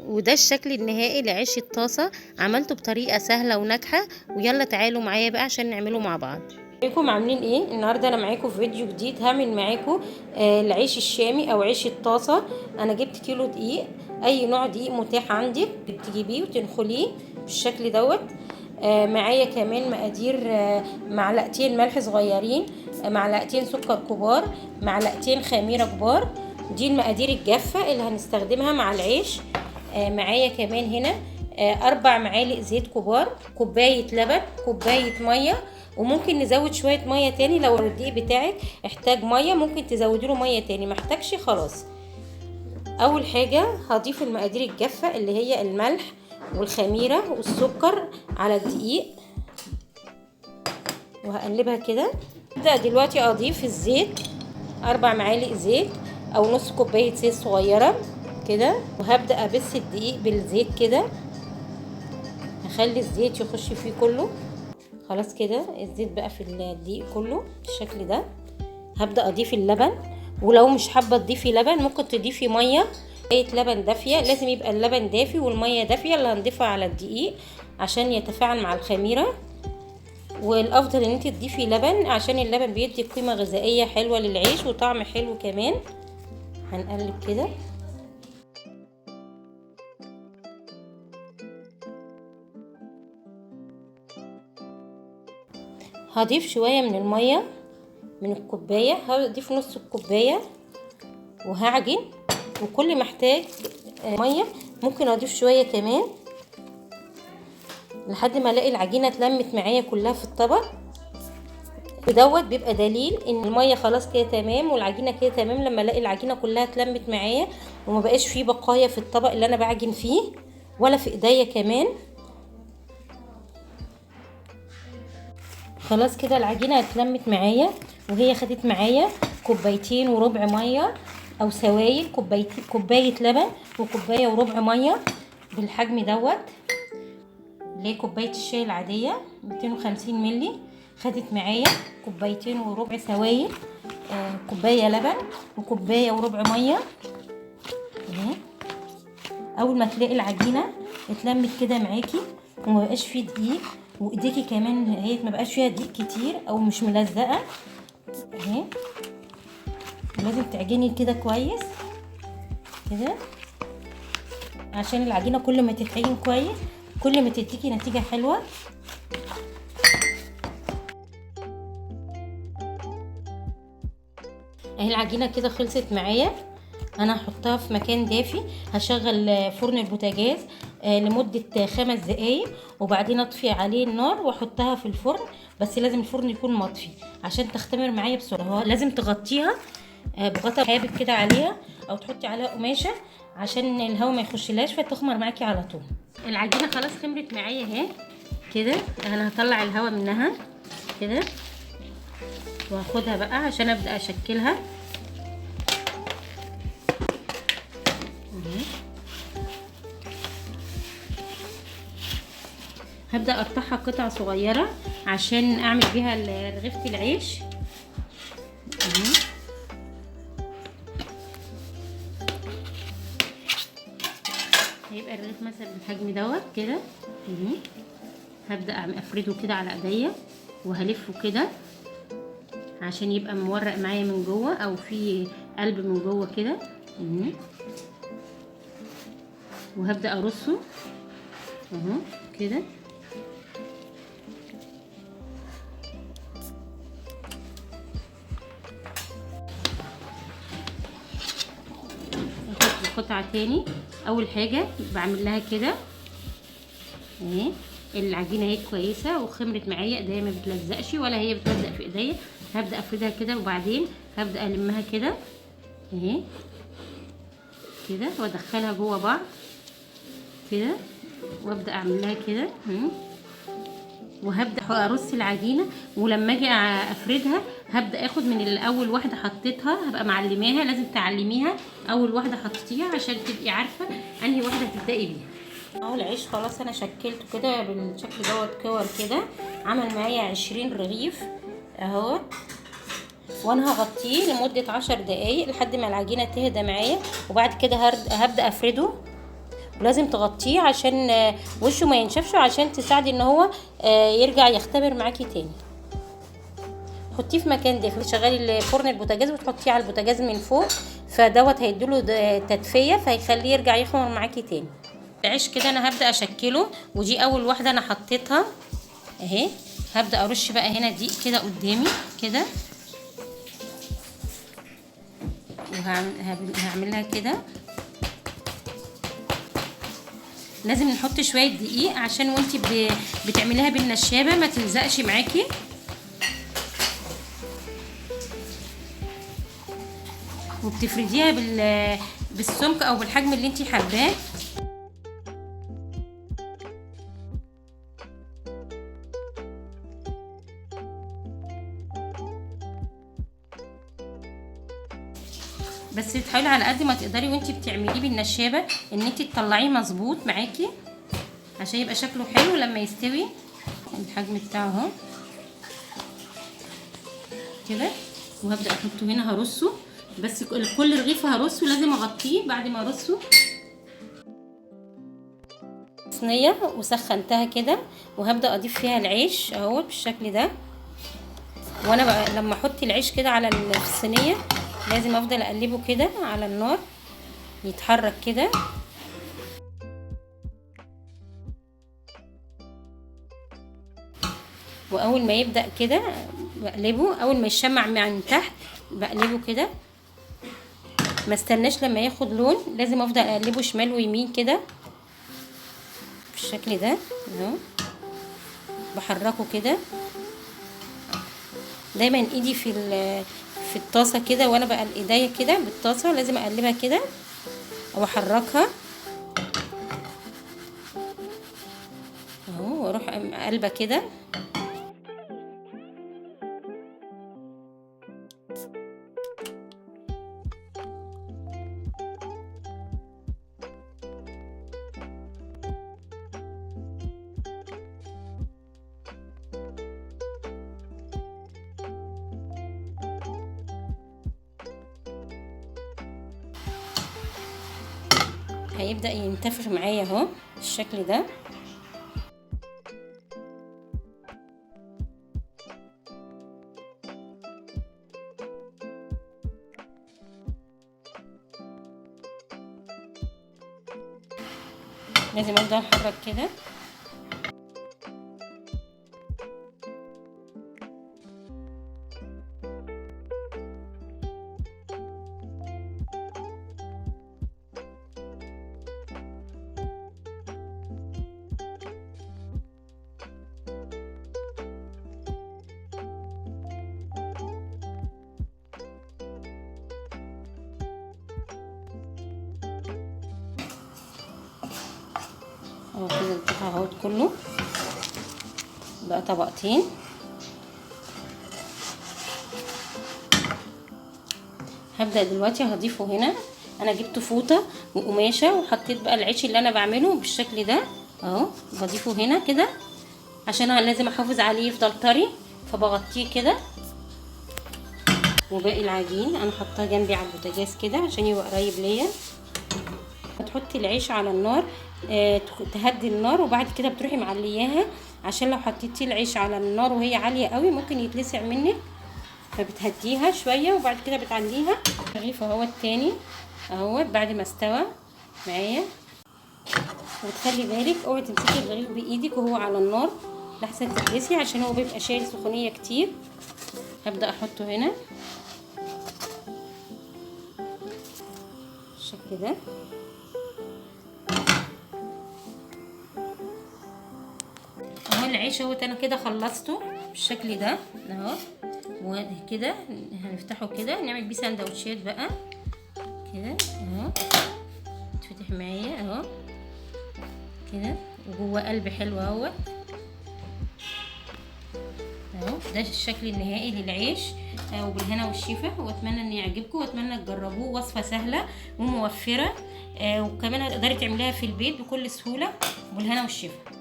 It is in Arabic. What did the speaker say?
وده الشكل النهائي لعيش الطاسة. عملته بطريقة سهلة وناجحة، ويلا تعالوا معايا بقى عشان نعمله مع بعض. ازيكم عاملين ايه؟ النهارده انا معاكم في فيديو جديد. هعمل معاكم العيش الشامي او عيش الطاسة. انا جبت كيلو دقيق، اي نوع دقيق متاح عندك بتجيبيه وتنخليه بالشكل دوت. معايا كمان مقادير معلقتين ملح صغيرين، معلقتين سكر كبار، معلقتين خميرة كبار. دي المقادير الجافة اللي هنستخدمها مع العيش. معايا كمان هنا 4 معالق زيت كبار، كوباية لبن، كوباية مية، وممكن نزود شوية مية تاني لو الدقيق بتاعك احتاج مية ممكن تزودي له مية تاني، محتاجش خلاص. اول حاجة هضيف المقادير الجافة اللي هي الملح والخميرة والسكر على الدقيق، وهقلبها كده. ابدأ دلوقتي اضيف الزيت، 4 معالق زيت او نص كوباية زيت صغيرة كده، وهبدأ ابس الدقيق بالزيت كده، هخلي الزيت يخش فيه كله. خلاص كده الزيت بقى في الدقيق كله بالشكل ده. هبدأ اضيف اللبن، ولو مش حابة تضيفي لبن ممكن تضيفي مية، كوباية لبن دافية. لازم يبقى اللبن دافي والمية دافية اللي هنضيفها على الدقيق عشان يتفاعل مع الخميرة. والافضل ان انت تضيفي لبن عشان اللبن بيدي قيمة غذائية حلوة للعيش وطعم حلو كمان. هنقلب كده. هضيف شوية من المية من الكوباية، هضيف نص الكوباية وهعجن، وكل ما احتاج مية ممكن اضيف شوية كمان لحد ما الاقي العجينة اتلمت معايا كلها في الطبق. ودوت بيبقى دليل ان المية خلاص كده تمام والعجينة كده تمام، لما الاقي العجينة كلها اتلمت معايا وما بقاش فيه بقايا في الطبق اللي انا بعجن فيه ولا في ايديا كمان. خلاص كده العجينة اتلمت معايا، وهي خدت معايا 2.25 كوب مية او سوائل، كوباية لبن وكوباية وربع مية بالحجم دوت، اللي هي كوباية الشاي العادية 250 ملي. خدت معايا 2.25 كوب سوائل، كوباية لبن وكوباية وربع مية. اول ما تلاقي العجينة اتلمت كده معاكي وما بقاش فيه دقيق، وايديكي كمان هي ما بقاش فيها دقيق كتير او مش ملزقه اهي، لازم تعجني كده كويس كده عشان العجينه كل ما تتعجن كويس كل ما تديكي نتيجه حلوه. اهي العجينه كده خلصت معايا. انا هحطها في مكان دافي، هشغل فرن البوتاجاز لمدة 5 دقايق، وبعدين اطفي عليه النار واحطها في الفرن. بس لازم الفرن يكون مطفي عشان تختمر معايا بسرعة. لازم تغطيها بغطا حابب كده عليها، او تحطي عليها قماشة عشان الهواء ما يخشلهاش فتخمر معاكي على طول. العجينة خلاص خمرت معايا اهي كده. انا هطلع الهواء منها كده وهاخدها بقى عشان ابدأ اشكلها. هبدأ اقطعها قطع صغيرة عشان اعمل بيها رغيفة العيش. هيبقى الرغيف مثلا بالحجم دوت كده. هبدأ افرده كده على ايديا وهلفه كده عشان يبقى مورق معايا من جوه او في قلب من جوه كده. وهبدأ ارصه اهو كده. قطعة تاني. اول حاجة بعمل لها كده اهي، العجينة اهي كويسة وخمرت معايا، ايديا ما بتلزقش ولا هي بتلزق في ايديا. هبدأ افردها كده وبعدين هبدأ المها كده اهي كده وادخلها جوه بعض كده، وابدأ اعمل لها كده وهبدأ ارص العجينة. ولما اجي افردها هبدأ اخد من الاول واحدة حطيتها هبقى معلماها، لازم تعلميها اول واحدة حطيتيها عشان تبقي عارفة انهي واحدة تبدأي بيها. اهو العيش خلاص انا شكلته كده بالشكل دوت كور كده، عمل معايا 20 رغيف اهو. وانا هغطيه لمدة 10 دقايق لحد ما العجينة تهدى معايا، وبعد كده هبدأ افرده ولازم تغطيه عشان وشه ما ينشفش، عشان تساعدي ان هو يرجع يختمر معاكي تاني. حطيه في مكان دافي، شغلي فرن البوتاجاز وتحطيه على البوتاجاز من فوق، فدوت هيديله تدفيه فهيخليه يرجع يخمر معاكي تاني. العيش كده انا هبدا اشكله، ودي اول واحده انا حطيتها اهي. هبدا ارش بقى هنا دقيق كده قدامي كده، وهعملها كده. لازم نحط شويه دقيق عشان وانتي بتعمليها بالنشابه ما تلزقش معاكي. وبتفرديها بالسمك او بالحجم اللي انتي حباه. بس تحاولي على قد ما تقدري وانتي بتعمليه بالنشابه ان انتي تطلعيه مظبوط معاكي عشان يبقى شكله حلو لما يستوي. الحجم بتاعه اهو كده. وهبدا احطه هنا، هرصه بس كل رغيف هرصه لازم اغطيه بعد ما ارصه. صينيه وسخنتها كده، وهبدا اضيف فيها العيش اهو بالشكل ده. وانا بقى لما احط العيش كده على الصينيه لازم افضل اقلبه كده على النار يتحرك كده. واول ما يبدا كده بقلبه، اول ما يشمع من تحت بقلبه كده، ما استناش لما ياخد لون، لازم افضل اقلبه شمال ويمين كده بالشكل ده اهو. بحركه كده دايما، ايدي في الطاسه كده، وانا بقى ايديا كده بالطاسه لازم اقلبها كده او احركها اهو، واروح قلبه كده. هيبدأ ينتفخ معايا اهو بالشكل ده. لازم افضل احرك كده. اهو كده القطع اهو كله بقى طبقتين. هبدأ دلوقتي هضيفه هنا. انا جبت فوطة وقماشة وحطيت بقى العيش اللي انا بعمله بالشكل ده اهو، بضيفه هنا كده عشان انا لازم احافظ عليه يفضل طري، فبغطيه كده. وباقي العجين انا حطاه جنبي على البوتاجاز كده عشان يبقى قريب ليا. هتحطي العيش على النار، تهدي النار، وبعد كده بتروحي معلياها عشان لو حطيتي العيش على النار وهي عاليه قوي ممكن يتلسع منك، فبتهديها شويه وبعد كده بتعليها. الرغيف اهو التاني اهو بعد ما استوى معايا. وتخلي بالك اوعي تمسكي الرغيف بايدك وهو على النار لحسن تتلسي، عشان هو بيبقى شايل سخونيه كتير. هبدا احطه هنا بالشكل ده اهو. العيش اهو انا كده خلصته بالشكل ده اهو. وكده هنفتحه كده نعمل بيه سندوتشات بقى كده اهو. تفتح معايا اهو كده، وجوه قلب حلو اهو اهو. ده الشكل النهائي للعيش، وبالهنا والشفا. واتمنى ان يعجبكم، واتمنى تجربوه. وصفه سهله وموفره، وكمان هتقدري تعمليها في البيت بكل سهوله. وبالهنا والشفا.